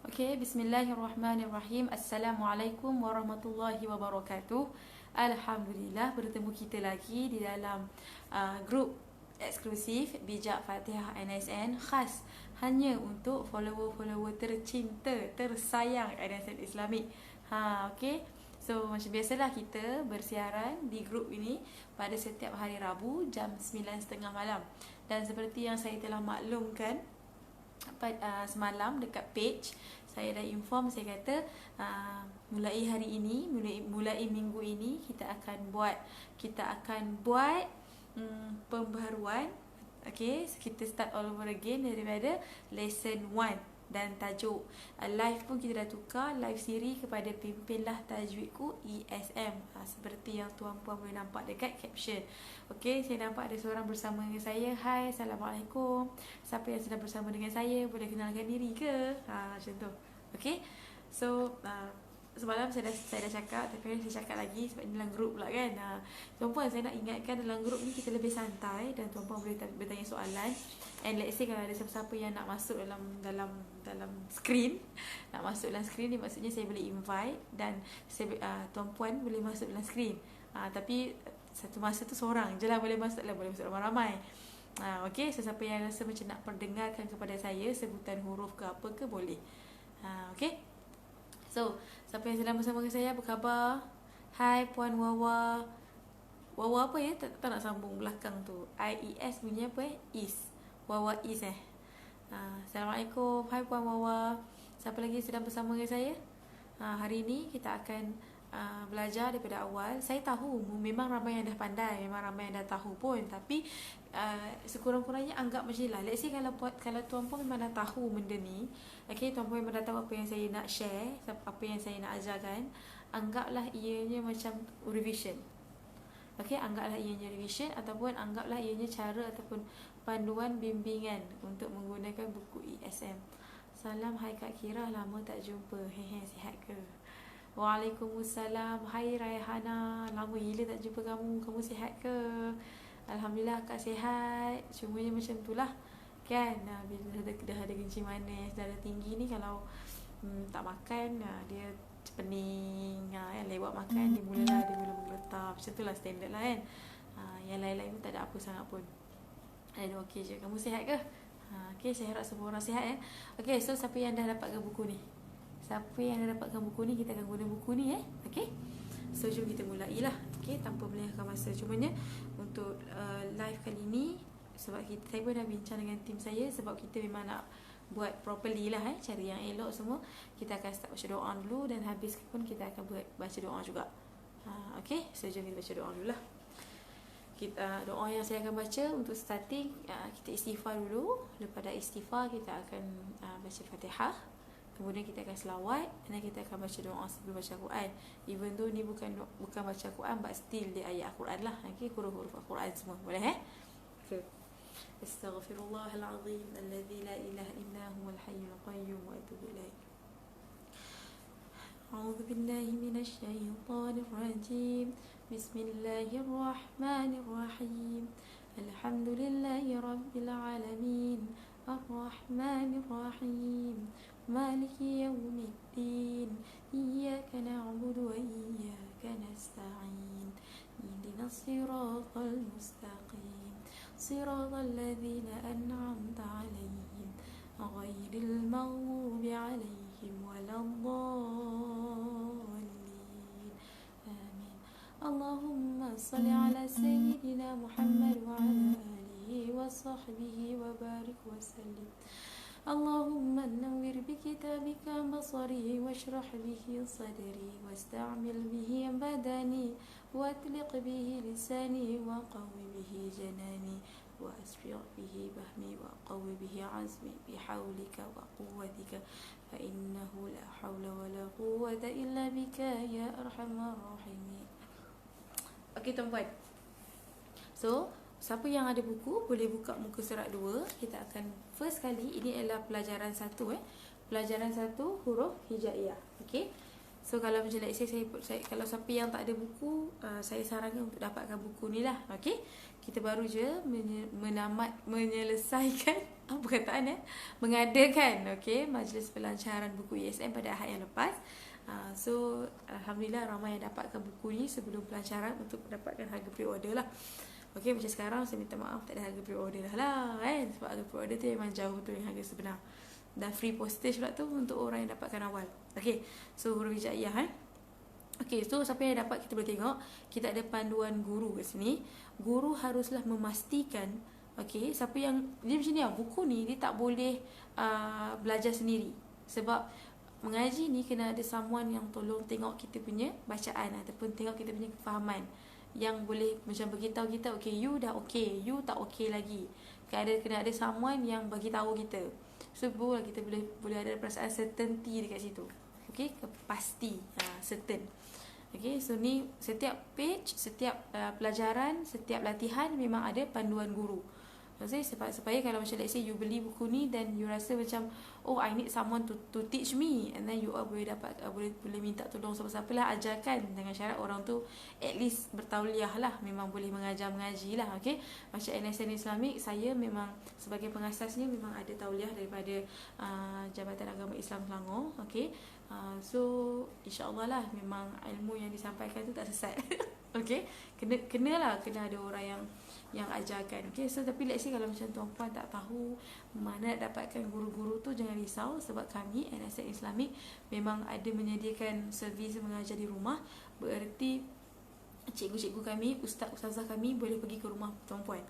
Okey, bismillahirrahmanirrahim. Assalamualaikum warahmatullahi wabarakatuh. Alhamdulillah bertemu kita lagi di dalam grup eksklusif Bijak Fatihah NSN khas hanya untuk follower-follower tercinta, tersayang NSN Islamik. Okey. So macam biasalah kita bersiaran di grup ini pada setiap hari Rabu jam 9.30 malam. Dan seperti yang saya telah maklumkan semalam dekat page, saya dah inform, saya kata mulai hari ini, mulai minggu ini kita akan buat pembaharuan. Okay, kita start all over again daripada lesson 1. Dan tajuk live pun kita dah tukar, live siri kepada pimpinlah tajwidku ESM, seperti yang tuan-puan boleh nampak dekat caption. Okey, saya nampak ada seorang bersama dengan saya. Hai, Assalamualaikum. Siapa yang sedang bersama dengan saya, boleh kenalkan diri ke? Macam tu. Okey. So semalam saya dah cakap, tapi saya cakap lagi sebab ini dalam grup pula kan. Tuan-puan, saya nak ingatkan dalam grup ni kita lebih santai dan tuan-puan boleh bertanya soalan. And let's say kalau ada siapa-siapa yang nak masuk dalam screen, nak masuk dalam screen ni, maksudnya saya boleh invite dan tuan-puan boleh masuk dalam screen. Tapi satu masa tu seorang je lah boleh masuk ramai-ramai. Okey, sesiapa yang rasa macam nak perdengarkan kepada saya sebutan huruf ke apa ke, boleh. Okey. So, siapa yang sedang bersama dengan saya, apa khabar? Hai Puan Wawa. Wawa apa ya? Tak nak sambung belakang tu. IES bunyi apa Is. Wawa Is Assalamualaikum. Hai Puan Wawa. Siapa lagi sedang bersama dengan saya? Hari ini kita akan belajar daripada awal. Saya tahu memang ramai yang dah pandai, memang ramai yang dah tahu pun, tapi sekurang-kurangnya anggap macam lah. Let's say kalau tuan-puan memang dah tahu benda ni, okay, tuan-puan memang dah tahu apa yang saya nak share, apa yang saya nak ajarkan, anggaplah ianya macam revision. Okay, anggaplah ianya revision, ataupun anggaplah ianya cara ataupun panduan bimbingan untuk menggunakan buku ESM. Salam, hai Kak Kira, lama tak jumpa. Sihat ke? Waalaikumsalam. Hai Raihana, lama gila tak jumpa kamu. Kamu sihat ke? Alhamdulillah Kak sihat. Cumanya macam tu lah kan, bila dah ada kencing manis, dah ada tinggi ni, kalau tak makan, dia pening, lewat makan dia mula mengeletar. Macam tu lah standard lah kan. Yang lain-lain pun tak ada apa sangat pun. Okey je. Kamu sihat ke? Okay, saya harap semua orang sihat ya. Okay, so siapa yang dah dapatkan buku ni? Siapa yang dah dapatkan buku ni, kita akan guna buku ni Okay. So jom kita mulailah. Okay, tanpa melengahkan masa. Cumanya untuk live kali ni, sebab saya pun dah bincang dengan tim saya, sebab kita memang nak buat properly lah cara yang elok semua. Kita akan start baca doa dulu, dan habis pun kita akan baca doa juga. Okay, so jom kita baca doa dulu lah. Doa yang saya akan baca untuk starting, kita istighfar dulu. Lepas istighfar, kita akan baca Fatihah. Kemudian kita akan selawat, dan kita akan baca doa sebelum baca Quran. Even though ni bukan baca Quran, but still dia ayat Quran lah. Okay, huruf-huruf Quran semua. Boleh Okay. Astaghfirullahalazim alladzi la ilaha illa huwal hayyul qayyum wa atubu ilaih. A'udzu billahi minasy syaithanir rajim. Bismillahirrahmanirrahim. Alhamdulillahi rabbil alamin. Ar-Rahmanir Rahim. Maliki yaumiddin. Iyyaka na'budu wa iyyaka nasta'in. Ihdinas siratal mustaqim. Siratal ladzina an'amta 'alaihim ghairil maghdubi 'alaihim waladdallin. Amin. Allahumma shalli 'ala sayyidina Muhammad wa 'ala alihi wa sahbihi wa barik wa sallim. اللهم نور بكتابك بصري واشرح به صدري واستعمل به بدني واطلق به لساني وقوي به جناني وأسرع به بهمي وقوي به عزمي بحولك وقوتك فإنه لا حول ولا قوة إلا بك يا أرحم الراحمين. Okay, tuan-puan. So, siapa yang ada buku boleh buka muka surat 2. Kita akan first kali, ini adalah pelajaran 1 Pelajaran 1 huruf hijaiyah. Okay. So kalau macam let's say saya kalau siapa yang tak ada buku, saya sarankan untuk dapatkan buku ni lah. Okay, kita baru je menyelesaikan apa perkataan mengadakan majlis pelancaran buku ESM pada Ahad yang lepas. So alhamdulillah ramai yang dapatkan buku ni sebelum pelancaran untuk dapatkan harga pre-order lah. Okay, macam sekarang saya minta maaf tak ada harga pre-order lah kan, sebab harga pre-order tu memang jauh betul dengan harga sebenar. Dan free postage pula tu untuk orang yang dapatkan awal. Okay, so huruf hijaiyah Okay, so siapa yang dapat kita boleh tengok. Kita ada panduan guru kat sini. Guru haruslah memastikan siapa yang dia macam ni buku ni dia tak boleh belajar sendiri. Sebab mengaji ni kena ada someone yang tolong tengok kita punya bacaan ataupun tengok kita punya kefahaman, yang boleh macam beritahu kita you dah you tak lagi. Kena ada someone yang bagi tahu kita. So barulah kita boleh ada perasaan certainty dekat situ. Pasti, certain. So ni setiap page, setiap pelajaran, setiap latihan memang ada panduan guru. Supaya kalau macam let's say you beli buku ni dan you rasa macam I need someone to teach me, and then you boleh dapat boleh minta tolong siapa-siapa lah, ajarkan dengan syarat orang tu at least bertauliah lah, memang boleh mengaji lah. Macam NSN Islamic, saya memang sebagai pengasasnya memang ada tauliah daripada Jabatan Agama Islam Selangor. So insya-Allah lah memang ilmu yang disampaikan tu tak sesat. Kena ada orang yang ajarkan. So tapi let's say kalau macam tuan-puan tak tahu mana nak dapatkan guru-guru tu, jangan risau, sebab kami NSN Islamic memang ada menyediakan servis mengajar di rumah. Bererti cikgu-cikgu kami, ustaz-ustazah kami boleh pergi ke rumah tuan-puan.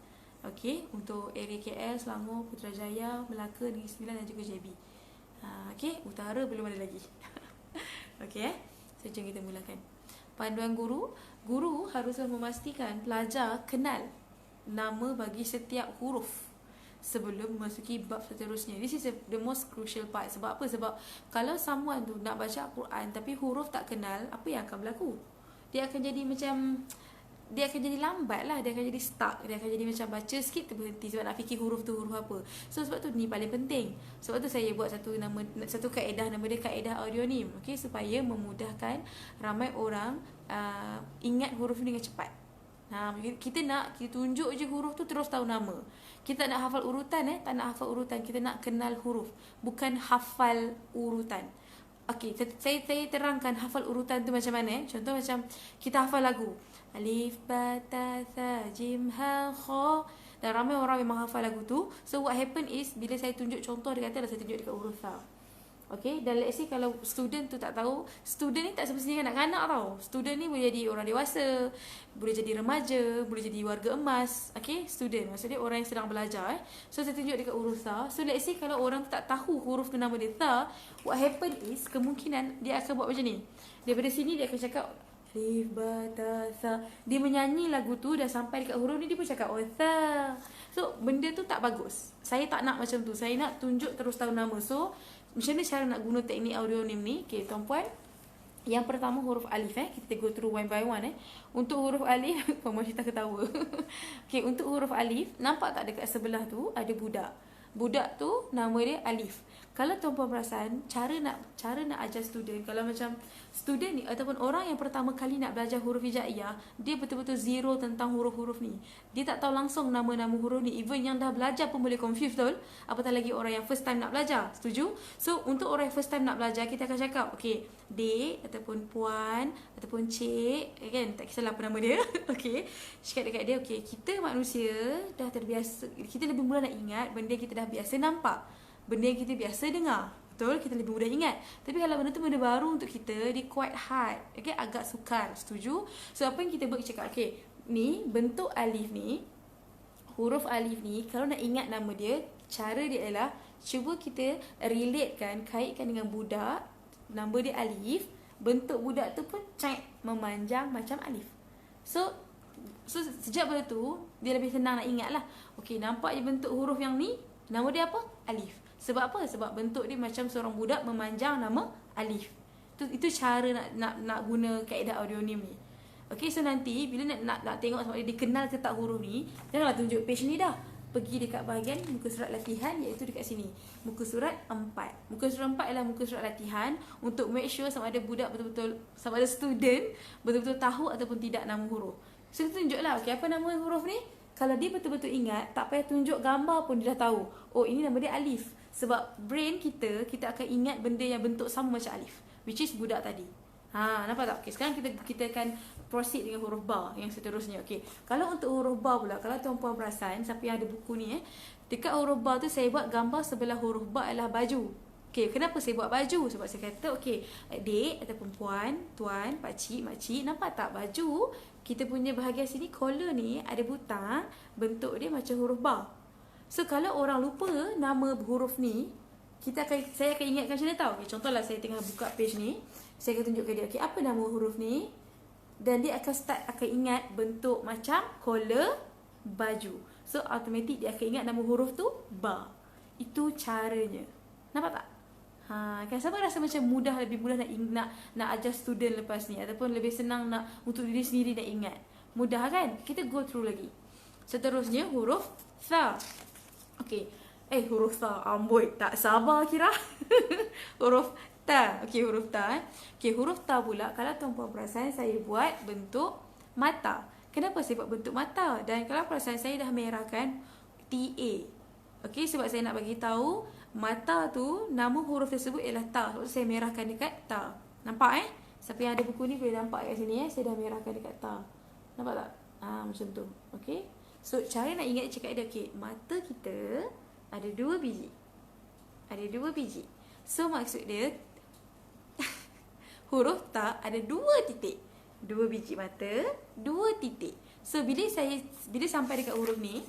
Untuk area KL, Selangor, Putrajaya, Melaka, Negeri Sembilan dan juga JB. Utara belum ada lagi. So jom kita mulakan. Panduan guru. Guru haruslah memastikan pelajar kenal nama bagi setiap huruf sebelum memasuki bab seterusnya. This is the most crucial part. Sebab apa? Sebab kalau someone tu nak baca Al-Quran tapi huruf tak kenal, apa yang akan berlaku? Dia akan jadi lambat lah. Dia akan jadi stuck. Dia akan jadi macam baca sikit terberhenti sebab nak fikir huruf tu huruf apa. So sebab tu ni paling penting. Sebab tu saya buat satu kaedah, nama dia kaedah audionim. Supaya memudahkan ramai orang ingat huruf ni dengan cepat. Kita tunjuk je huruf tu terus tahu nama. Kita tak nak hafal urutan tak nak hafal urutan, kita nak kenal huruf, bukan hafal urutan. Saya terangkan hafal urutan tu macam mana. Contoh macam kita hafal lagu Alif, Ba, Ta, Tha, Jim, Ha, Kha, dan ramai orang memang hafal lagu tu. So what happen is, bila saya tunjuk contoh, dia kata saya tunjuk dekat huruf Tha. Dan let's say kalau student tu tak tahu, student ni tak semestinya kanak-kanak tau. Student ni boleh jadi orang dewasa, boleh jadi remaja, boleh jadi warga emas. Student maksudnya orang yang sedang belajar. So saya tunjuk dekat huruf Tha. So let's say kalau orang tu tak tahu huruf tu nama dia Tha, what happen is kemungkinan dia akan buat macam ni. Daripada sini dia akan cakap Alif, Ba, Ta, Tha. Dia menyanyi lagu tu, dah sampai dekat huruf ni dia pun cakap Tha. So benda tu tak bagus. Saya tak nak macam tu. Saya nak tunjuk terus tahu nama. So macam mana cara nak guna teknik audionim ni? Tuan-puan, yang pertama huruf alif. Kita go through one by one. Untuk huruf alif, Puan Syita ketawa. Untuk huruf alif, nampak tak dekat sebelah tu ada budak. Budak tu nama dia Alif. Kalau tuan-puan perasan, cara nak ajar student, kalau macam student ni ataupun orang yang pertama kali nak belajar huruf hijaiyah, dia betul-betul zero tentang huruf-huruf ni. Dia tak tahu langsung nama-nama huruf ni. Even yang dah belajar pun boleh confuse, betul? Apatah lagi orang yang first time nak belajar. Setuju? So untuk orang yang first time nak belajar, kita akan cakap Dek ataupun Puan ataupun Cik, tak kisahlah apa nama dia. Cakap dekat dia, kita manusia dah terbiasa, kita lebih mudah nak ingat benda kita dah biasa nampak, benda yang kita biasa dengar. Betul, kita lebih mudah ingat. Tapi kalau benda tu benda baru untuk kita, dia quite hard. Agak sukar. Setuju? So apa yang kita buat, kita cakap ni bentuk alif ni, huruf alif ni, kalau nak ingat nama dia, cara dia adalah cuba kita kaitkan dengan budak, nama dia Alif, bentuk budak tu pun memanjang macam alif. So sejak benda tu, dia lebih senang nak ingat lah. Nampak je bentuk huruf yang ni, nama dia apa? Alif. Sebab apa? Sebab bentuk dia macam seorang budak memanjang nama Alif. Itu cara nak guna kaedah audionim ni. So nanti bila nak tengok sama dia kenal ke tak huruf ni, janganlah tunjuk page ni dah. pergi dekat bahagian muka surat latihan, iaitu dekat sini. Muka surat 4. Muka surat 4 adalah muka surat latihan untuk make sure sama ada budak betul-betul, sama ada student betul-betul tahu ataupun tidak nama huruf. So kita tunjuklah, okay, apa nama huruf ni? Kalau dia betul-betul ingat, tak payah tunjuk gambar pun dia dah tahu. Oh, ini nama dia alif. Sebab brain kita akan ingat benda yang bentuk sama macam alif, which is budak tadi. Nampak tak? Okay, sekarang kita akan proceed dengan huruf ba yang seterusnya. Okay, kalau untuk huruf ba pula, kalau tuan-puan perasan, siapa yang ada buku ni, dekat huruf ba tu saya buat gambar sebelah huruf ba adalah baju. Okay, kenapa saya buat baju? Sebab saya kata, okay, adik ataupun puan, tuan, pakcik, makcik, nampak tak baju? Kita punya bahagian sini, collar ni ada butang, bentuk dia macam huruf ba. So, kalau orang lupa nama huruf ni, saya akan ingatkan macam mana tau. Okay, contohlah saya tengah buka page ni, saya akan tunjukkan dia, okay, apa nama huruf ni? Dan dia akan ingat bentuk macam collar baju. So, automatik dia akan ingat nama huruf tu ba. Itu caranya. Nampak tak? Kan siapa rasa macam lebih mudah nak ajar student lepas ni, ataupun lebih senang untuk diri sendiri nak ingat. Mudah kan? Kita go through lagi. Seterusnya huruf tha. Okay. Huruf tha. Amboi, tak sabar kira. Huruf ta. Okay, huruf ta. Okay, huruf ta pula, kalau tuan-puan perasan, saya buat bentuk mata. Kenapa saya buat bentuk mata? Dan kalau perasan, saya dah merahkan TA. Okay, sebab saya nak bagi tahu mata tu, nama huruf tersebut ialah ta. Sebab saya merahkan dekat ta. Nampak Siapa yang ada buku ni boleh nampak kat sini saya dah merahkan dekat ta. Nampak tak? Macam tu. Okay. So, cara nak ingat cakap dia, okay, mata kita ada 2 biji. Ada 2 biji. So, maksud dia huruf ta ada 2 titik. 2 biji mata, 2 titik. So, bila sampai dekat huruf ni,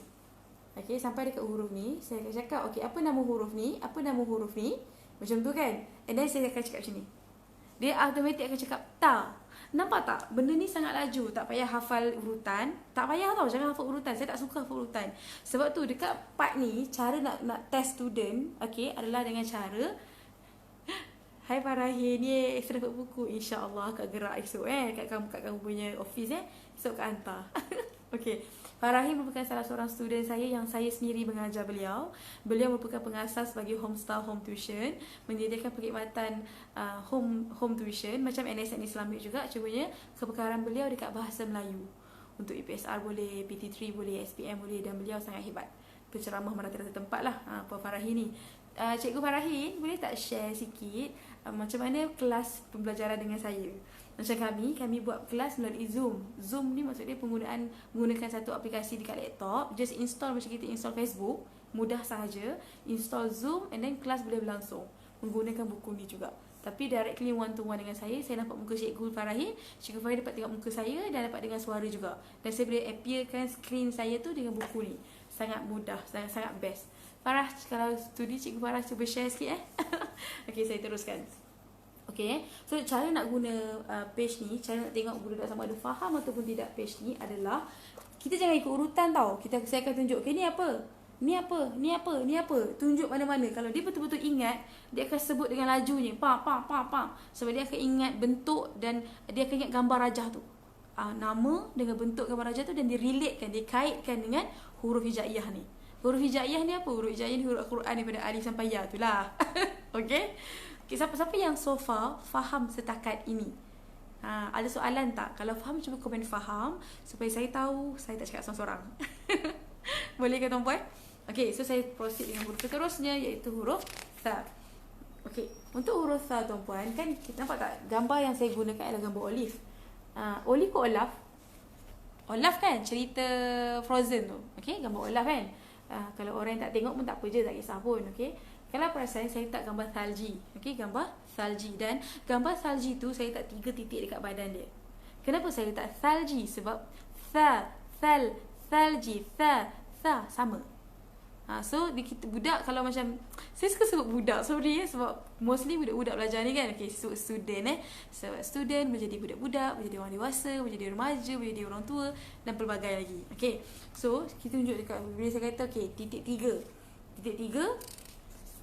okay, sampai dekat huruf ni, saya akan cakap, okay, apa nama huruf ni? Apa nama huruf ni? Macam tu kan? And then saya akan cakap macam ni. Dia automatik akan cakap ta. Nampak tak? Benda ni sangat laju. Tak payah hafal urutan. Tak payah tau, jangan hafal urutan. Saya tak suka hafal urutan. Sebab tu dekat part ni, cara nak test student, okay, adalah dengan cara, hai Farahin, saya dapat buku. InsyaAllah kat gerak esok kat kamu punya office esok kat hantar. Okay, Farahin merupakan salah seorang student saya yang saya sendiri mengajar beliau. Beliau merupakan pengasas bagi Homestar Home Tuition, menyediakan perkhidmatan home tuition macam NSN Islamic juga. Cumanya kepakaran beliau dekat bahasa Melayu. Untuk EPSR boleh, PT3 boleh, SPM boleh, dan beliau sangat hebat. Penceramah merata-rata tempat lah Puan Farahin ni. Cikgu Farahin, boleh tak share sikit macam mana kelas pembelajaran dengan saya? Macam kami buat kelas melalui Zoom. Zoom ni maksud dia menggunakan satu aplikasi dekat laptop. Just install macam kita install Facebook. Mudah sahaja. Install Zoom and then kelas boleh berlangsung. Menggunakan buku ni juga. Tapi directly one to one dengan saya nampak muka Cikgu Farahin. Cikgu Farahin dapat tengok muka saya dan dapat dengar suara juga. Dan saya boleh appearkan screen saya tu dengan buku ni. Sangat mudah, sangat best. Farah, kalau studi Cikgu Farah cuba share sikit Okay, saya teruskan. Okay, so cara nak guna page ni, cara nak tengok budak sama ada faham ataupun tidak page ni adalah kita jangan ikut urutan tau. Saya akan tunjuk, okay, ni apa? Ni apa? Ni apa? Ni apa? Tunjuk mana-mana. Kalau dia betul-betul ingat, dia akan sebut dengan lajunya. Pam. Sebab dia akan ingat bentuk dan dia akan ingat gambar rajah tu. Nama dengan bentuk gambar rajah tu, dan dia relatekan, dia kaitkan dengan huruf hijaiyah ni. Huruf hijaiyah ni apa? Huruf hijaiyah ni huruf Al-Quran daripada alif sampai ya tu lah. Okay? Siapa-siapa yang so far faham setakat ini? Ada soalan tak? Kalau faham, cuba komen faham supaya saya tahu saya tak cakap seorang-seorang. Boleh ke tuan-puan? Okay, so saya proceed dengan huruf seterusnya, iaitu huruf tha. Okay, untuk huruf tha tuan-puan, kan kita nampak tak gambar yang saya gunakan adalah gambar olive. Olive ke Olaf? Olaf kan, cerita Frozen tu. Okay, gambar Olaf kan. Kalau orang yang tak tengok pun tak apa je, tak kisah pun. Okay, kalau perasan saya letak gambar salji. Okay, gambar salji. Dan gambar salji tu saya letak 3 titik dekat badan dia. Kenapa saya letak salji? Sebab tha, thal, salji, tha sama. So budak, kalau macam saya suka sebut budak sorry sebab mostly budak-budak belajar ni kan. Okay, so student sebab student menjadi budak-budak, menjadi orang dewasa, menjadi remaja, menjadi orang tua dan pelbagai lagi. Okay, so kita tunjuk dekat, bila saya kata okay, titik 3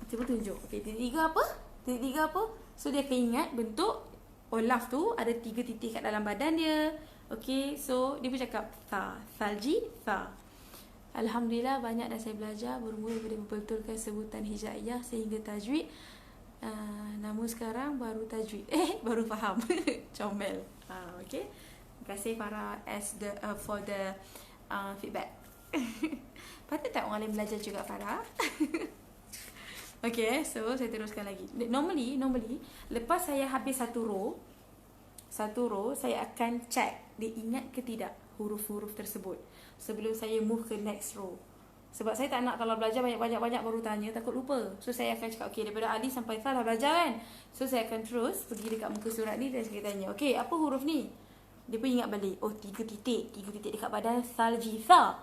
cuba tunjuk. Okay, titik 3 apa? Titik 3 apa? So dia akan ingat bentuk Olaf tu ada 3 titik kat dalam badan dia. Okay, so dia pun cakap tha, salji, tha. Alhamdulillah banyak dah saya belajar, bermula daripada membetulkan sebutan hijaiyah sehingga tajwid. Namun sekarang baru tajwid. Baru faham. Comel. Okay. Terima kasih Farah for the feedback. Patut tak orang lain belajar juga, Farah? Okay, so saya teruskan lagi. Normally lepas saya habis satu row, saya akan check dia ingat ke tidak huruf-huruf tersebut sebelum saya move ke next row. Sebab saya tak nak kalau belajar banyak-banyak baru tanya, takut lupa. So saya akan cakap, okay, daripada Ali sampai Fah dah belajar kan. So saya akan terus pergi dekat muka surat ni dan saya tanya, okay, apa huruf ni? Dia pun ingat balik, oh 3 titik dekat badan salji, Tha.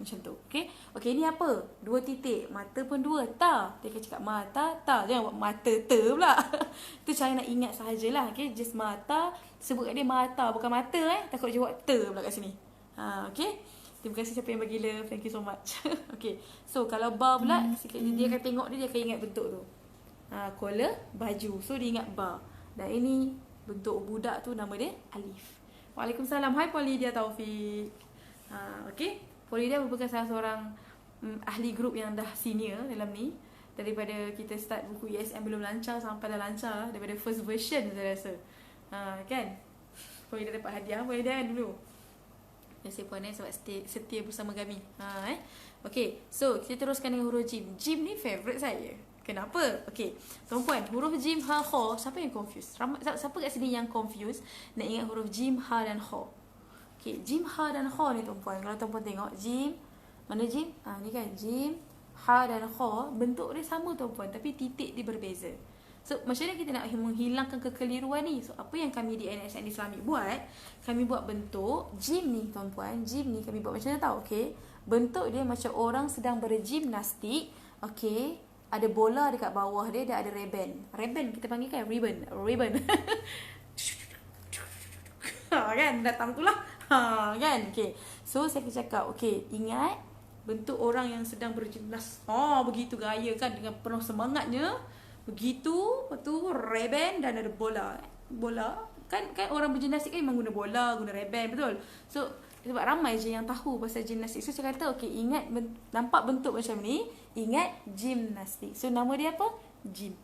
Macam tu, okay. Okay, ni apa? 2 titik, mata pun 2, Ta. Dia akan cakap mata, Ta. Jangan buat mata, Te pula. Itu cara nak ingat sahajalah, okay. Just mata, sebut kat dia mata, bukan mata takut dia buat Te pula kat sini. Okay. Terima kasih siapa yang bagi love. Thank you so much. Okay. So kalau bar pula, dia akan tengok dia akan ingat bentuk tu. Collar, baju. So dia ingat bar. Dan ini bentuk budak tu, nama dia Alif. Waalaikumsalam. Hai Polidia Taufik. Okay. Polidia merupakan salah seorang ahli grup yang dah senior dalam ni. Daripada kita start buku ESM belum lancar sampai dah lancar. Daripada first version saya rasa. Kan? Polidia dapat hadiah. Polidia kan dulu. Terima kasih Puan sebab setia bersama kami. Okay, so kita teruskan dengan huruf jim. Jim ni favourite saya. Kenapa? Okay, tuan-puan, huruf jim, ha, kha. Siapa yang confused? Siapa kat sini yang confused nak ingat huruf jim, ha dan kha? Okay, jim, ha dan kha ni tuan-puan. Kalau tuan-puan tengok jim, mana jim? Ni kan jim, ha dan kha. Bentuk dia sama tuan-puan, tapi titik dia berbeza. So, macam mana kita nak menghilangkan kekeliruan ni? So, apa yang kami di NSN Islamic buat? Kami buat bentuk jim ni, tuan-puan. Jim ni kami buat macam mana tahu? Okay. Bentuk dia macam orang sedang bergimnastik. Okay. Ada bola dekat bawah dia, dia ada ribbon. Ribbon, kita panggil kan ribbon. Kan? Datang tu lah. Kan? Okay. So, saya akan cakap, okay, ingat bentuk orang yang sedang bergimnas. Begitu gaya kan, dengan penuh semangatnya. Begitu, lepas tu ribbon dan ada bola. Bola, kan orang bergimnastik kan memang guna bola, guna ribbon, betul? So, sebab ramai je yang tahu pasal gimnastik. So, saya kata, okay, ingat, nampak bentuk macam ni, ingat gimnastik. So, nama dia apa? Gym.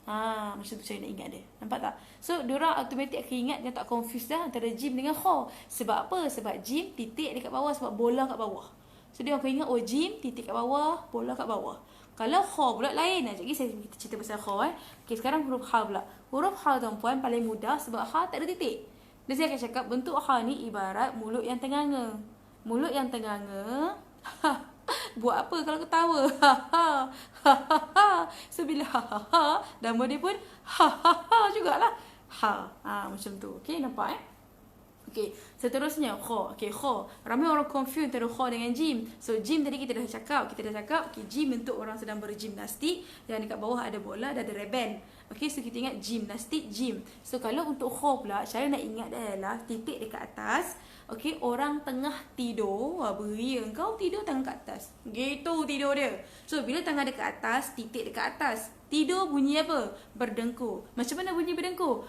Macam tu saya nak ingat dia. Nampak tak? So, diorang automatik akan ingat, dia tak confuse dah antara gym dengan kha. Sebab apa? Sebab gym, titik dekat bawah, sebab bola kat bawah. So, dia akan ingat, oh gym, titik kat bawah, bola kat bawah. Kalau kha pula lain. Sekejap lagi saya cerita pasal kha. Okay, sekarang huruf ha pula. Huruf ha tuan-puan paling mudah sebab ha tak ada titik. Dan saya akan cakap bentuk ha ni ibarat mulut yang tenganga. Mulut yang tenganga. Buat apa kalau ketawa? So bila nama dia pun jugalah. Macam tu. Okay, nampak Okay, seterusnya kha. Okay, kha. Ramai orang confuse antara kha dengan jim. So, jim tadi kita dah cakap. Okay, jim bentuk orang sedang bergimnastik. Dan dekat bawah ada bola dan ada ribbon. Okay, so kita ingat gimnastik, gym. So, kalau untuk kha pula, cara nak ingat dia adalah titik dekat atas. Okay, orang tengah tidur. Beria, kau tidur tangan kat atas. Gitu tidur dia. So, bila tangan dekat atas, titik dekat atas. Tidur bunyi apa? Berdengkur. Macam mana bunyi berdengkur?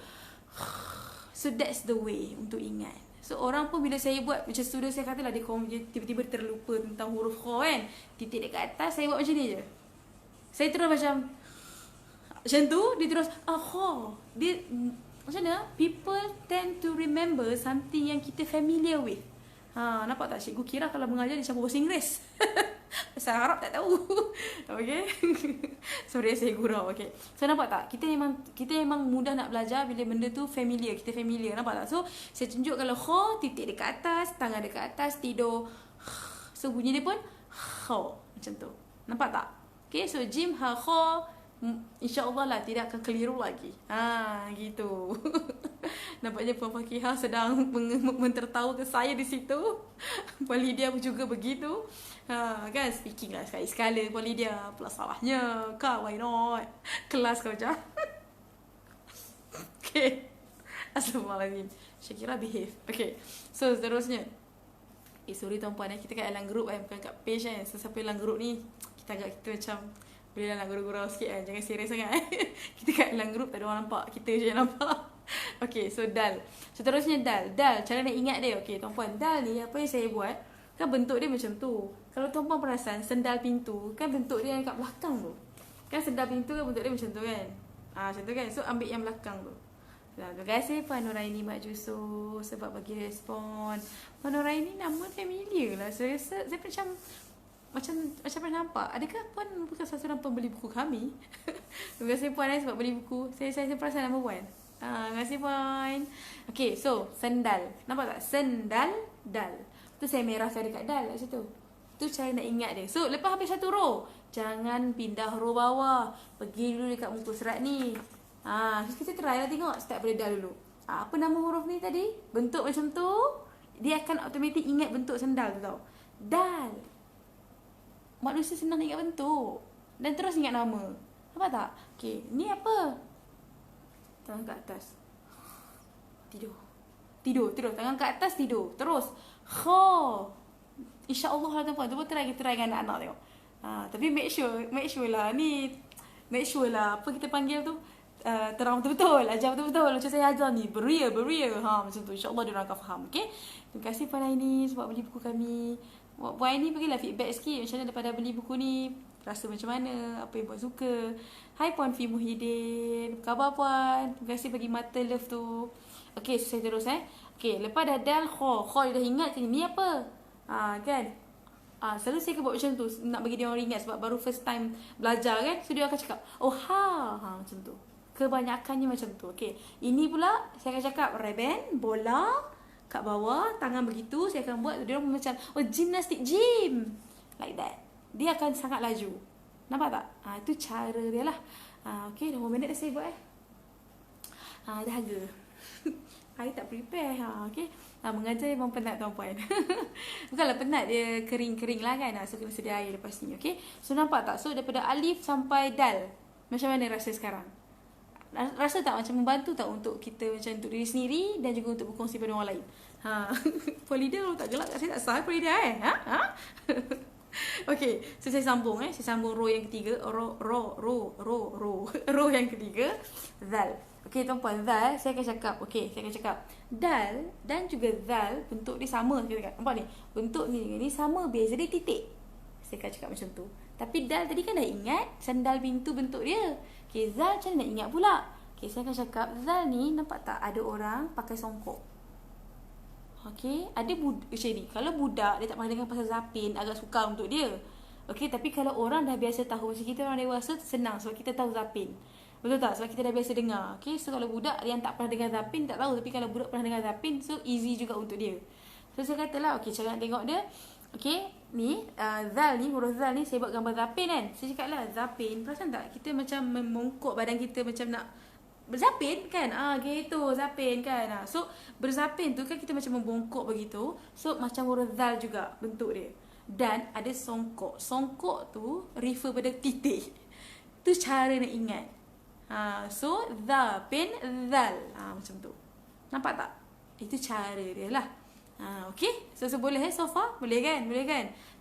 So that's the way untuk ingat. So orang pun bila saya buat, macam student saya katalah dia tiba-tiba terlupa tentang huruf kha kan. Titik dekat atas, saya buat macam ni je. Saya terus macam tu, dia terus kha. Dia macam mana? People tend to remember something yang kita familiar with. Nampak tak? Cikgu kira kalau mengajar dia campur bahasa Inggeris. Bahasa Arab tak tahu. Okay. Sorry saya gurau. Okay. So nampak tak? Kita memang mudah nak belajar bila benda tu familiar. Kita familiar. Nampak tak? So saya tunjuk kalau kha, titik dekat atas, tangan dekat atas, tidur. So bunyi dia pun kha. Macam tu. Nampak tak? Okay. So jim, ha, kha. InsyaAllah lah tidak akan keliru lagi. Gitu. Nampaknya Puan Fakihah sedang mentertawa ke saya di situ. Puan Lydia pun juga begitu. Kan speaking lah sekali-sekala Puan Lydia. Pula salahnya. Kak, why not? Kelas kau macam. Okay. Astagfirullahaladzim. Syakira behave. Okay. So seterusnya. Sorry tuan-puan, kita kat dalam group bukan kat page kan. So siapa dalam group ni, kita macam boleh nak gurau-gurau sikit kan. Jangan serius sangat. Kita kat dalam group tak ada orang nampak. Kita je yang nampak. Okay, so dal. Seterusnya dal. Dal, cara nak ingat dia. Okay, tuan-puan, dal ni apa yang saya buat? Kan bentuk dia macam tu. Kalau tuan-puan perasan sendal pintu, kan bentuk dia yang kat belakang tu. Kan sendal pintu kan bentuk dia macam tu kan. Macam tu kan. So ambil yang belakang tu. Terima kasih Puan Nuraini Mak Juso sebab bagi respon. Puan Nuraini nama familiar lah. Saya rasa saya macam pernah nampak. Adakah Puan bukan salah seorang pembeli buku kami? Terima kasih Puan sebab beli buku. Saya perasan nama Puan. Terima kasih Puan. Okay, so sendal. Nampak tak? Sendal, dal. Tu saya merahkan dekat dal kat situ. Tu cara nak ingat dia. So lepas habis satu row, jangan pindah row bawah. Pergi dulu dekat muka surat ni. So kita try lah tengok. Start pada dal dulu. Apa nama huruf ni tadi? Bentuk macam tu. Dia akan automatik ingat bentuk sendal tu tau. Dal. Manusia senang ingat bentuk. Dan terus ingat nama. Nampak tak? Okay, ni apa? Tangan kat atas. Tidur. Tangan kat atas, tidur. Terus. Kha. InsyaAllah lah tuan-puan. Tu pun try dengan anak-anak tengok. Tapi make sure lah. Ni, make sure lah. Apa kita panggil tu? Terang betul-betul. Ajar betul-betul. Macam saya ajar ni. Beria. Macam tu. InsyaAllah dia orang akan faham. Okay? Terima kasih Puan Aini sebab beli buku kami. Puan Aini pergilah feedback sikit. Macam mana daripada beli buku ni. Rasa macam mana. Apa yang Puan suka. Hai Puan Fi Muhyiddin. Apa khabar Puan? Terima kasih bagi mata love tu. Okay, so saya terus Okay, lepas dah dal kha. Kha dia dah ingat ni apa? Kan? Selalu saya buat macam tu. Nak bagi dia orang ingat sebab baru first time belajar kan. So dia akan cakap, oh macam tu. Kebanyakannya macam tu. Okay, ini pula saya akan cakap reben, bola kat bawah, tangan begitu. Saya akan buat dia orang macam gymnastic gym. Like that. Dia akan sangat laju. Nampak tak? Itu cara dia lah. Okay, dah 1 minit dah saya buat dahaga. I tak prepare. Okay. Mengajar memang penat tuan-puan. Bukanlah penat, dia kering-kering lah kan. So kena sedia air lepas ni. Okay. So nampak tak? So daripada alif sampai dal. Macam mana rasa sekarang? Rasa tak macam membantu tak untuk kita macam untuk diri sendiri dan juga untuk berkongsi pada orang lain? Polida kalau tak gelap kat saya tak sah Polida Okay, so saya sambung Saya sambung row yang ketiga. Row yang ketiga. Zal. Okay tuan-puan, zal saya akan cakap. Okay, saya akan cakap dal dan juga zal bentuk dia sama. Nampak ni? Bentuk ni sama, beza dia titik. Saya akan cakap macam tu. Tapi dal tadi kan dah ingat sandal pintu bentuk dia. Okay, zal macam mana nak ingat pula? Okay, saya akan cakap zal ni nampak tak ada orang pakai songkok. Okay, ada macam ni. Kalau budak dia tak pernah dengar pasal zapin, agak sukar untuk dia. Okay, tapi kalau orang dah biasa tahu, macam kita orang dewasa senang sebab kita tahu zapin. Betul tak? Sebab kita dah biasa dengar. Okay, so kalau budak yang tak pernah dengar zapin tak tahu. Tapi kalau budak pernah dengar zapin, so easy juga untuk dia. So saya katalah, okay, cara nak tengok dia. Okay, ni zal ni, huruf zal ni saya buat gambar zapin kan. Saya cakap lah zapin. Perasan tak? Kita macam memongkok badan kita macam nak berzapin kan. Gitu zapin kan. So berzapin tu kan kita macam membongkok begitu. So macam huruf zal juga bentuk dia. Dan ada songkok. Songkok tu refer pada titik. Tu cara nak ingat. So zapin zal. Macam tu. Nampak tak? Itu cara dia lah. Okay. So boleh so far? Boleh kan?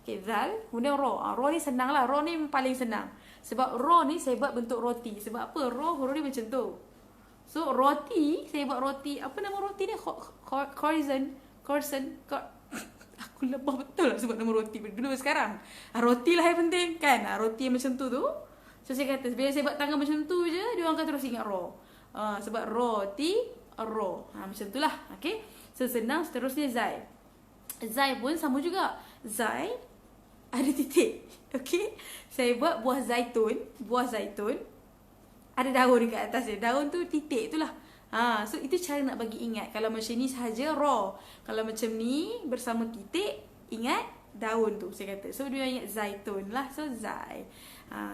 Okay, zal. Kemudian ro. Ro ni senang lah. Ro ni paling senang. Sebab ro ni saya buat bentuk roti. Sebab apa? Ro huruf ni macam tu. So roti, saya buat roti. Apa nama roti ni? Croissant. Aku lebah betul lah sebut nama roti dulu sekarang. Roti lah yang penting kan. Roti yang macam tu. So saya kata bila saya buat tangan macam tu je, dia orang akan terus ingat ro. Sebab roti, ro. Macam tu lah. Okay. So senang. Seterusnya zai. Zai pun sama juga. Zai ada titik. Okay. Saya buat buah zaitun. Ada daun dekat atas dia. Daun tu titik tu lah. So itu cara nak bagi ingat. Kalau macam ni sahaja raw. Kalau macam ni bersama titik, ingat daun tu saya kata. So dia ingat zaitun lah. So zai.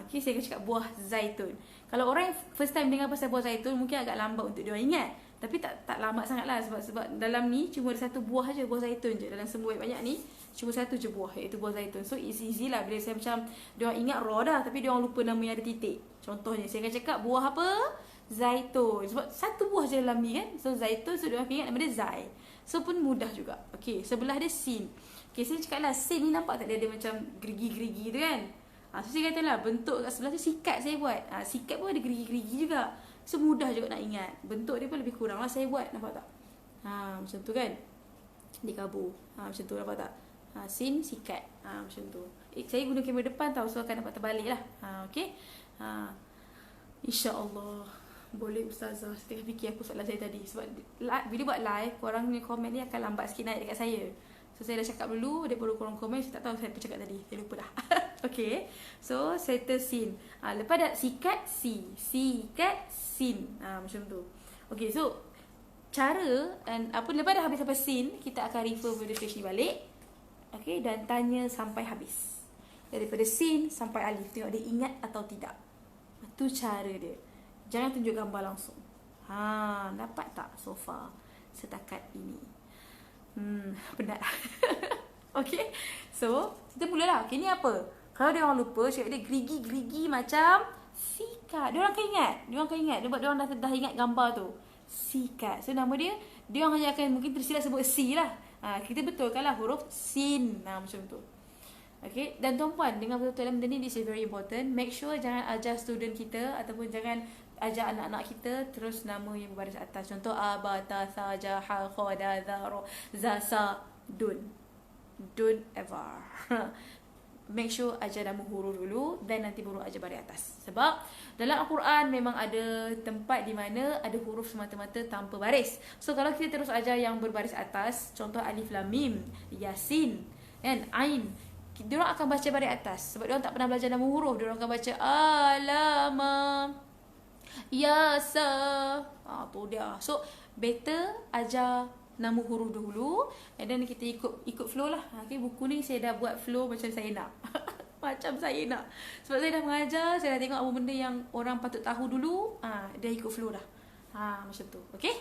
Okay, saya akan cakap buah zaitun. Kalau orang yang first time dengar pasal buah zaitun, mungkin agak lambat untuk dia ingat. Tapi tak lambat sangat lah. Sebab dalam ni cuma ada satu buah je, buah zaitun je. Dalam semua banyak ni cuma satu je buah, iaitu buah zaitun. So it's easy lah. Bila saya macam dia orang ingat raw dah, tapi dia orang lupa nama yang ada titik. Contohnya saya akan cakap buah apa? Zaitun. Sebab satu buah je dalam ni kan. So zaitun, so dia orang ingat nama dia zai. So pun mudah juga. Okay, sebelah dia sin. Okay, saya cakap lah sin ni nampak tak dia ada macam gerigi-gerigi tu kan. So saya kata lah bentuk kat sebelah tu sikat saya buat. Sikat pun ada gerigi-gerigi juga. So mudah juga nak ingat. Bentuk dia pun lebih kurang lah saya buat. Nampak tak? Macam tu kan. Dikabur. Macam tu nampak tak? Sin, sikat. Macam tu. Saya guna kamera depan tau, so akan dapat terbalik lah. Okay. InsyaAllah boleh Ustazah. Saya tengah fikir apa soalan saya tadi. Sebab bila buat live, korang punya komen ni akan lambat sikit naik dekat saya. So saya dah cakap dulu, dia baru korang komen. Saya tak tahu saya apa cakap tadi, saya lupa dah. Okay. So settle sin. Lepas dah sikat, sikat, sin. Macam tu. Okay, so cara lepas dah habis sampai sin, kita akan refer pada page ni balik. Okay, dan tanya sampai habis. Daripada sin sampai alif, tengok dia ingat atau tidak. Itu cara dia. Jangan tunjuk gambar langsung. Dapat tak so far setakat ini? Penat. Okay. So kita mulalah. Okay, ni apa? Kalau dia orang lupa, cakap dia gerigi macam sikat. Dia orang akan ingat. Sebab dia orang dah ingat gambar tu. Sikat. So nama dia orang hanya akan mungkin tersilap sebut si lah. Kita betulkanlah huruf sin. Macam tu. Okay. Dan tuan-puan, dengan betul-betul dalam benda ni, this is very important. Make sure jangan ajar student kita ataupun jangan ajar anak-anak kita terus nama yang berbaris atas. Contoh aba, ta, sa, ja, ha, kha, da, za, ro, za, sa. Don't ever. Make sure ajar nama huruf dulu dan nanti baru ajar baris atas. Sebab dalam Al-Quran memang ada tempat di mana ada huruf semata-mata tanpa baris. So kalau kita terus ajar yang berbaris atas, contoh alif lam mim, yasin, dan ain, diorang akan baca baris atas. Sebab diorang tak pernah belajar nama huruf. Diorang akan baca alama, yasa. Tu dia. So better ajar nama huruf dahulu, and then kita ikut flow lah. Okay, buku ni saya dah buat flow macam saya nak. Macam saya nak. Sebab saya dah mengajar, saya dah tengok apa benda yang orang patut tahu dulu. Dah ikut flow dah. Macam tu. Okay.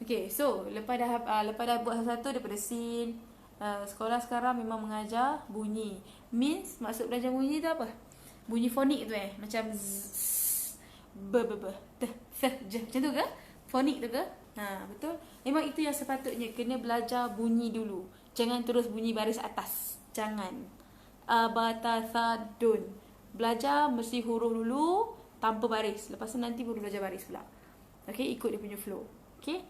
Okay, so lepas dah buat satu daripada sin. Sekolah sekarang memang mengajar bunyi. Means maksud belajar bunyi tu apa? Bunyi fonik tu macam z, b, t, s, j. Macam tu ke? Fonik tu ke? Betul. Memang itu yang sepatutnya. Kena belajar bunyi dulu. Jangan terus bunyi baris atas. Jangan. Abatasadun. Belajar mesti huruf dulu tanpa baris. Lepas tu nanti baru belajar baris pula. Okay, ikut dia punya flow. Okay.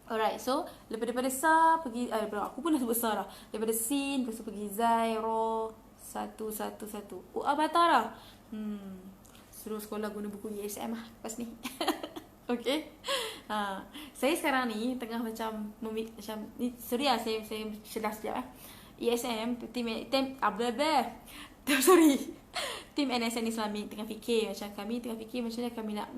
Alright, so daripada sa pergi aku pun dah sebut sa dah. Daripada sin, lepas tu pergi zai, ro, satu. Abatara. Suruh sekolah guna buku ESM lah lepas ni. Okay. Saya sekarang ni tengah macam ni, sorry lah, saya sedah sekejap ESM tim sorry, tim NSN Islamic tengah fikir macam mana kami nak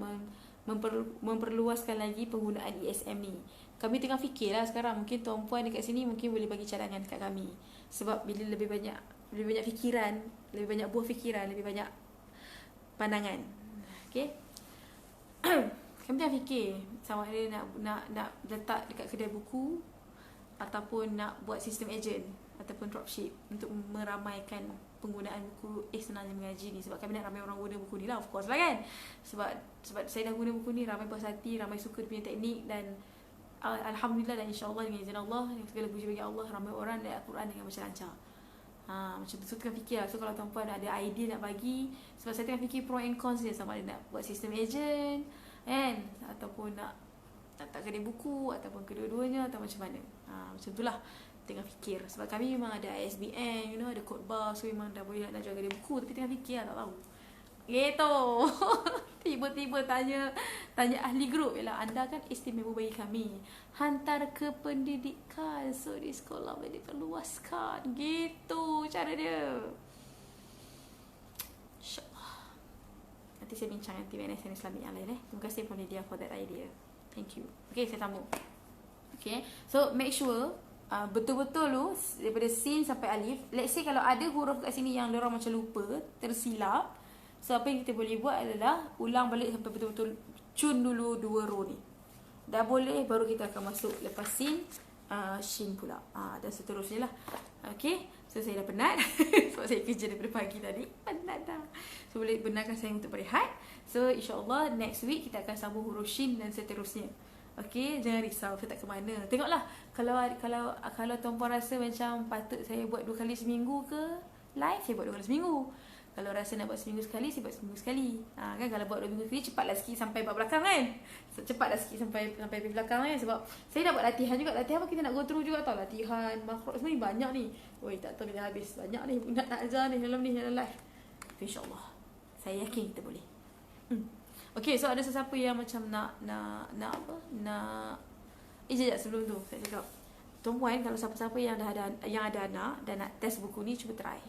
memperluaskan lagi penggunaan ESM ni. Kami tengah fikir lah sekarang. Mungkin tuan-puan dekat sini mungkin boleh bagi cadangan dekat kami. Sebab bila lebih banyak fikiran, lebih banyak buah fikiran, lebih banyak pandangan. Okay. Kami tengah fikir sama ada nak letak dekat kedai buku ataupun nak buat sistem agent ataupun dropship untuk meramaikan penggunaan buku Senangnya Mengaji ni. Sebab kami nak ramai orang guna buku ni lah, of course lah kan. Sebab saya dah guna buku ni, ramai puas hati, ramai suka dia punya teknik, dan Alhamdulillah dan insyaAllah dengan izin Allah, segala puji bagi Allah, ramai orang lihat Al-Quran dengan macam lancar. Macam tu. So tengah fikir lah. So kalau tuan-puan ada idea nak bagi, sebab saya tengah fikir pro and cons dia, sama ada nak buat sistem agent kan, ataupun nak letak kedai buku, ataupun kedua-duanya, atau macam mana. Macam tu lah tengah fikir. Sebab kami memang ada ISBN, ada khutbah, so memang dah boleh nak jual kedai buku, tapi tengah fikir lah, tak tahu gitu. Tiba-tiba tanya ahli grup, ialah anda kan istimewa bagi kami, hantar ke pendidikan, so di sekolah boleh diperluaskan, gitu cara dia. InsyaAllah nanti saya bincang dengan tim NSN Islamic yang lain. Terima kasih for Lydia for that idea. Thank you. Okay, saya sambung. Okay, so make sure betul-betul lu daripada sin sampai alif. Let's say kalau ada huruf kat sini yang diorang macam lupa, tersilap, so apa yang kita boleh buat adalah ulang balik sampai betul-betul cun dulu dua row ni. Dah boleh, baru kita akan masuk lepas sin, shin pula, dan seterusnya lah. Okay, so saya dah penat sebab saya kerja daripada pagi tadi, penat dah. So boleh benarkan saya untuk berehat. So insyaAllah next week kita akan sambung huruf shin dan seterusnya. Okay, jangan risau, saya tak ke mana. Tengoklah, kalau tuan-puan rasa macam patut saya buat 2 kali seminggu ke live, saya buat 2 kali seminggu. Kalau rasa nak buat seminggu sekali, saya buat seminggu sekali. Kan kalau buat 2 minggu sekali, cepatlah sikit sampai bab belakang kan. Cepatlah sikit sampai belakang kan. Sebab saya dah buat latihan juga. Latihan apa kita nak go through juga tau. Latihan, makhraj semua ni banyak ni. Oi, tak tahu bila habis. Banyak ni nak ajar ni dalam live. InsyaAllah. Saya yakin kita boleh. Okay, so ada sesiapa yang macam nak apa? Sekejap sebelum tu saya cakap. Tuan-puan, kalau siapa-siapa yang ada anak dan nak test buku ni, cuba try.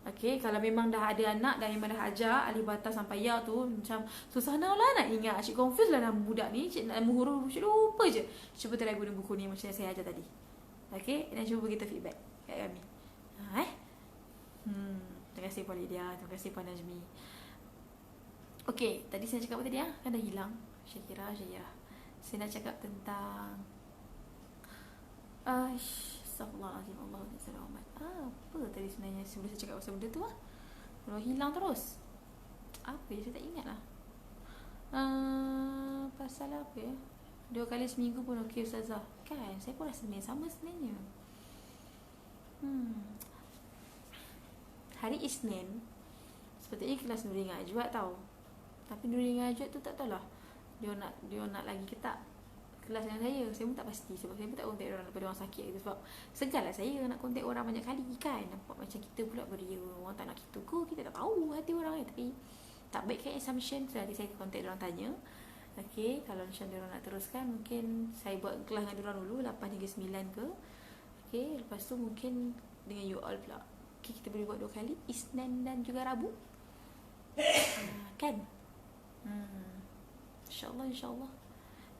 Okay, kalau memang dah ada anak dan memang dah ajar alif bata sampai ya tu, macam susah lah nak ingat. Cik confuse lah nama budak ni, cik nak huruf, cik lupa je. Cuba try guna buku ni macam yang saya ajar tadi. Okay, dan cuba kita feedback kat kami. Terima kasih Puan Lydia, terima kasih Puan Najmi. Okay, tadi saya cakap apa tadi kan dah hilang. Syakira. Saya nak cakap tentang Astaghfirullahaladzim, Allahumma apa tadi sebenarnya sebelum saya cakap pasal benda tu kalau hilang terus. Apa ya, saya tak ingat lah. Pasal apa ya? 2 kali seminggu pun okey Ustazah. Kan, saya pun rasa sama sebenarnya. Hari Isnin sepatutnya kelas Nurul Ajwad tau. Tapi Nurul Ajwad tu tak tahulah dia nak lagi ke tak kelas dengan saya pun tak pasti. Sebab saya pun tak kontak orang daripada orang sakit gitu. Sebab segan lah saya nak kontak orang banyak kali kan. Nampak macam kita pula beria. Orang tak nak kita ke, kita tak tahu hati orang kan. Tapi tak baik kan assumption. So nanti saya kontak orang tanya. Okay, kalau macam diorang nak teruskan, mungkin saya buat kelas dengan diorang dulu 8 hingga 9 ke. Okay, lepas tu mungkin dengan you all pula. Okay, kita boleh buat 2 kali, Isnin dan juga Rabu. Kan? InsyaAllah.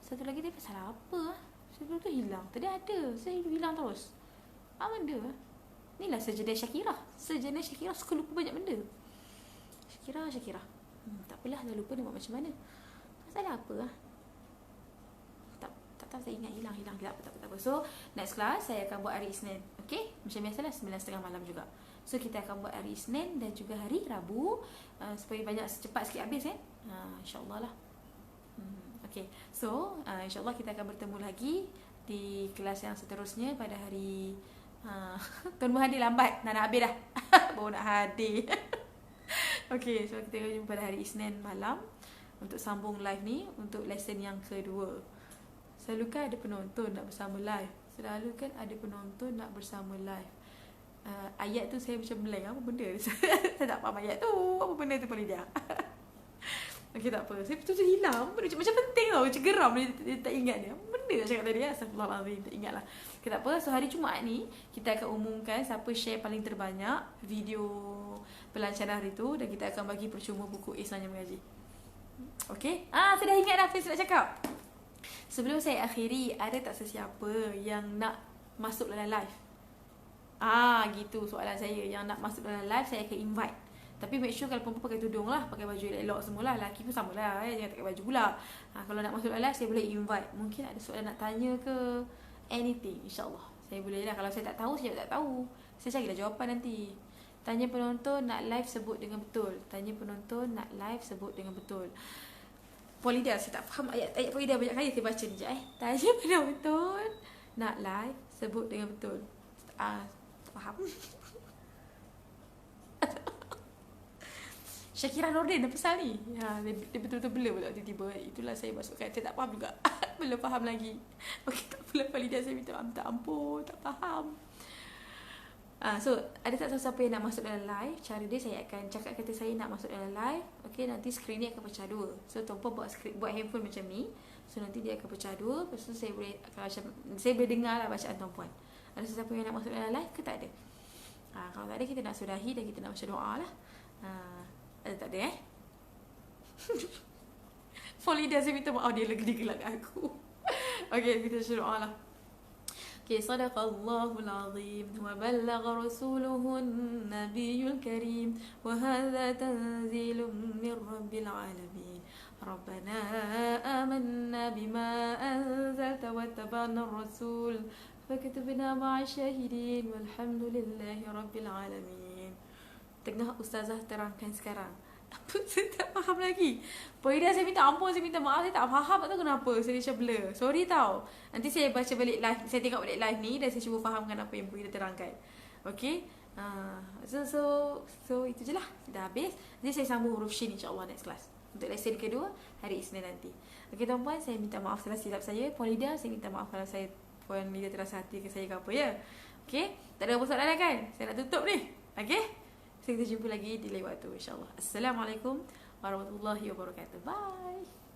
Satu lagi tadi pasal apa? Sebelum tu hilang. Tadi ada, saya hilang terus. Apa benda? Inilah sejenis Syakira. Suka lupa banyak benda. Syakira. Tak apalah, dah lupa nak buat macam mana. Pasal apa Tak tahu, saya ingat hilang. Tak apa. So, next class saya akan buat hari Isnin. Okay? Macam biasalah 9:30 malam juga. So, kita akan buat hari Isnin dan juga hari Rabu. Supaya banyak cepat sikit habis InsyaAllah lah. Okay, so insyaAllah kita akan bertemu lagi di kelas yang seterusnya pada hari Tuan Mahathir lambat, nak habis dah. Baru nak hadir. Okay, so kita akan jumpa pada hari Isnin malam untuk sambung live ni untuk lesson yang kedua. Selalu kan ada penonton nak bersama live. Ayat tu saya macam blank. Apa benda? Saya tak faham ayat tu. Apa benda tu Polidia? Okay, tak apa. Saya betul-betul hilang. Macam penting tau. Macam geram dia tak ingat dia. Benda nak cakap tadi. Astagfirullahaladzim. Tak ingat lah. Okay, tak apa. So, hari Jumaat ni, kita akan umumkan siapa share paling terbanyak video pelancaran hari tu. Dan kita akan bagi percuma buku Islam yang Mengaji. Okay. Saya dah ingat dah apa yang saya nak cakap. Sebelum saya akhiri, ada tak sesiapa yang nak masuk dalam live? Gitu soalan saya. Yang nak masuk dalam live, saya akan invite. Tapi make sure kalau perempuan pakai tudung lah, pakai baju elok semualah. Lelaki pun sama lah, jangan tak pakai baju pula. Kalau nak masuk live, saya boleh invite. Mungkin ada soalan nak tanya ke anything, insyaAllah saya boleh lah. Kalau saya tak tahu, saya tak tahu. Saya carilah jawapan nanti. Tanya penonton nak live, sebut dengan betul. Polidia, saya tak faham ayat Polidia banyak kali saya baca ni. Tanya penonton nak live, sebut dengan betul. Tak faham. Syakira Nordin dah pasal ni. Dia betul-betul blur pula tiba-tiba. Itulah saya masukkan. Saya tak faham juga. Belum faham lagi. Okey, tak apalah Falidah, saya minta ampun. Tak faham. So, ada tak siapa yang nak masuk dalam live? Cara dia, saya akan cakap kata saya nak masuk dalam live. Okey, nanti skrin ni akan pecah 2. So, tuan-puan buat handphone macam ni. So, nanti dia akan pecah 2. Lepas tu saya boleh dengar lah bacaan tuan-puan. Ada siapa yang nak masuk dalam live ke tak ada? Kalau tak ada, kita nak sudahi dan kita nak baca doa lah. Tak ada Falidah, saya minta maaf, dia gelak aku. Okay, kita baca doa lah. Okay, sadaqallahul azim wa ballagha rasuluhun nabiyul karim wa hadha tanzilun min rabbil alamin. Rabbana amanna bima anzalta wa tabana ar-rasul fakatubna ma'a syahidin walhamdulillahi rabbil alamin. Tengah Ustazah terangkan sekarang. Apa saya tak faham lagi. Polidia, saya minta ampun, saya minta maaf. Saya tak faham, tak tahu kenapa. Saya macam blur. Sorry tau. Nanti saya baca balik live. Saya tengok balik live ni dan saya cuba fahamkan apa yang Polidia terangkan. Okay. So itu je lah. Dah habis. Nanti saya sambung huruf Shin insyaAllah next class. Untuk lesson kedua hari Isnin nanti. Okey tuan-puan, saya minta maaf salah silap saya. Puan Lida, saya minta maaf kalau Puan Lida terasa hati ke saya ke apa ya. Okey, tak ada apa soalan kan? Saya nak tutup ni. Okey. Kita jumpa lagi di lain waktu insyaAllah. Assalamualaikum warahmatullahi wabarakatuh. Bye.